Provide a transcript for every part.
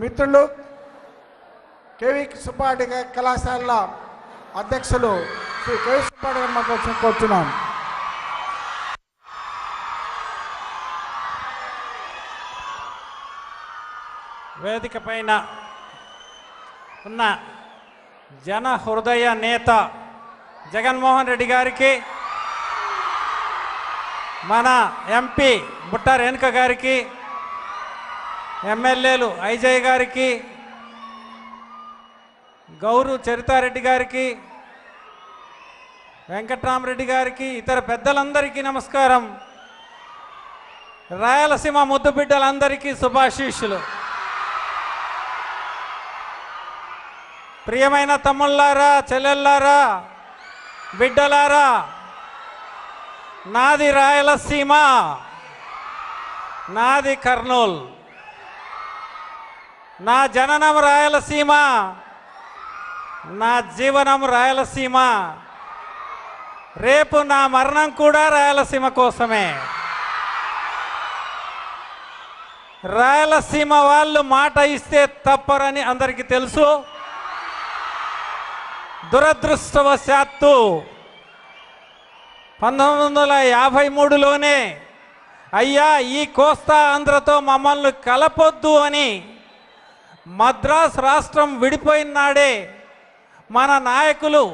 మిత్రులు కేవి సుబ్బారెడ్డి కళాశాల అధ్యక్షులు శ్రీ కేవి సుబ్బారెడ్డి గారు మాకు కోరుతున్నాం. వేదిక పైన ఉన్న జన హృదయ నేత జగన్మోహన్ రెడ్డి గారికి, మన ఎంపీ బుట్ట రేణుక గారికి, ఎమ్మెల్యేలు ఐజయ్ గారికి, గౌరు చరితారెడ్డి గారికి, వెంకట్రామరెడ్డి గారికి, ఇతర పెద్దలందరికీ నమస్కారం. రాయలసీమ ముద్దు బిడ్డలందరికీ శుభాశీస్సులు. ప్రియమైన తమ్ముళ్ళారా, చెల్లెళ్ళారా, బిడ్డలారా, నాది రాయలసీమ, నాది కర్నూల్, నా జననం రాయలసీమ, నా జీవనం రాయలసీమ, రేపు నా మరణం కూడా రాయలసీమ కోసమే. రాయలసీమ వాళ్ళు మాట ఇస్తే తప్పరని అందరికీ తెలుసు. దురదృష్టవశాత్తు 1953లోనే అయ్యా ఈ కోస్తా ఆంధ్రతో మమ్మల్ని కలపొద్దు అని మద్రాస్ రాష్ట్రం విడిపోయిన నాడే మన నాయకులు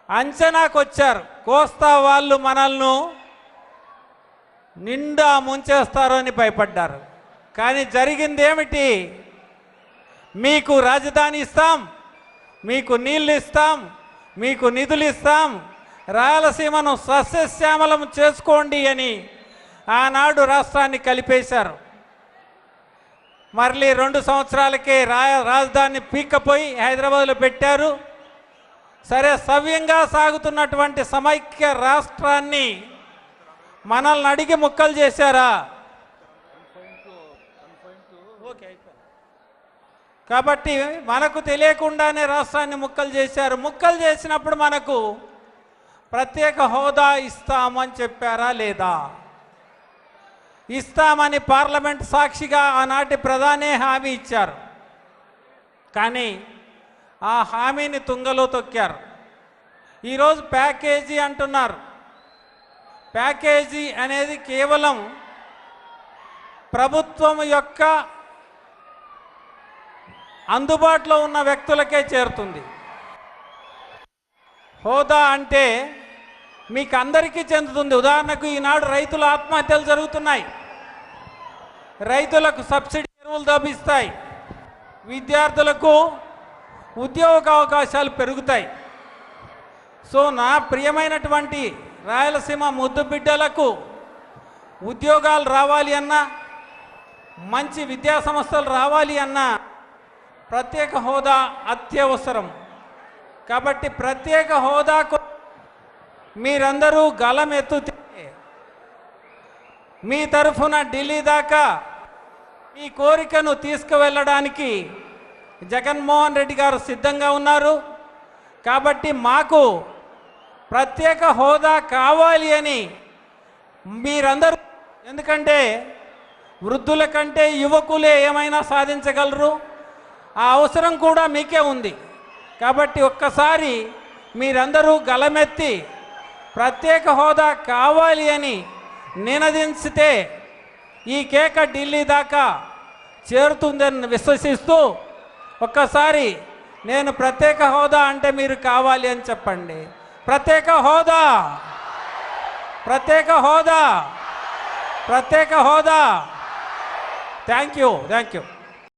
అంచనాకు వచ్చారు. కోస్తా వాళ్ళు మనల్ని నిండా ముంచేస్తారు అని భయపడ్డారు. కానీ జరిగింది ఏమిటి? మీకు రాజధాని ఇస్తాం, మీకు నీళ్ళు ఇస్తాం, మీకు నిధులు ఇస్తాం, రాయలసీమను సస్యశ్యామలం చేసుకోండి అని ఆనాడు రాష్ట్రాన్ని కలిపేశారు. మళ్ళీ 2 సంవత్సరాలకే రాజధాని పీక్కపోయి హైదరాబాద్లో పెట్టారు. సరే, సవ్యంగా సాగుతున్నటువంటి సమైక్య రాష్ట్రాన్ని మనల్ని అడిగి ముక్కలు చేశారా? కాబట్టి మనకు తెలియకుండానే రాష్ట్రాన్ని ముక్కలు చేశారు. ముక్కలు చేసినప్పుడు మనకు ప్రత్యేక హోదా ఇస్తామని చెప్పారా లేదా? ఇస్తామని పార్లమెంట్ సాక్షిగా ఆనాటి ప్రధానే హామీ ఇచ్చారు. కానీ ఆ హామీని తుంగలో తొక్కారు. ఈరోజు ప్యాకేజీ అంటున్నారు. ప్యాకేజీ అనేది కేవలం ప్రభుత్వం యొక్క అందుబాటులో ఉన్న వ్యక్తులకే చేరుతుంది. హోదా అంటే మీకు అందరికీ చెందుతుంది. ఉదాహరణకు ఈనాడు రైతుల ఆత్మహత్యలు జరుగుతున్నాయి. రైతులకు సబ్సిడీ ఎరువులు లభిస్తాయి. విద్యార్థులకు ఉద్యోగ అవకాశాలు పెరుగుతాయి. సో నా ప్రియమైనటువంటి రాయలసీమ ముద్దు బిడ్డలకు ఉద్యోగాలు రావాలి అన్నా, మంచి విద్యా సంస్థలు రావాలి అన్నా ప్రత్యేక హోదా అత్యవసరం. కాబట్టి ప్రత్యేక హోదాకు మీరందరూ గలం ఎత్తుతే మీ తరఫున ఢిల్లీ దాకా ఈ కోరికను తీసుకువెళ్ళడానికి జగన్మోహన్ రెడ్డి గారు సిద్ధంగా ఉన్నారు. కాబట్టి మాకు ప్రత్యేక హోదా కావాలి అని మీరందరూ, ఎందుకంటే వృద్ధుల కంటే యువకులే ఏమైనా సాధించగలరు, ఆ అవసరం కూడా మీకే ఉంది. కాబట్టి ఒక్కసారి మీరందరూ గలమెత్తి ప్రత్యేక హోదా కావాలి అని నినదించితే ఈ కేక ఢిల్లీ దాకా చేరుతుందని విశ్వసిస్తూ ఒక్కసారి నేను ప్రత్యేక హోదా అంటే మీరు కావాలి అని చెప్పండి. ప్రత్యేక హోదా, ప్రత్యేక హోదా, ప్రత్యేక హోదా. Thank you.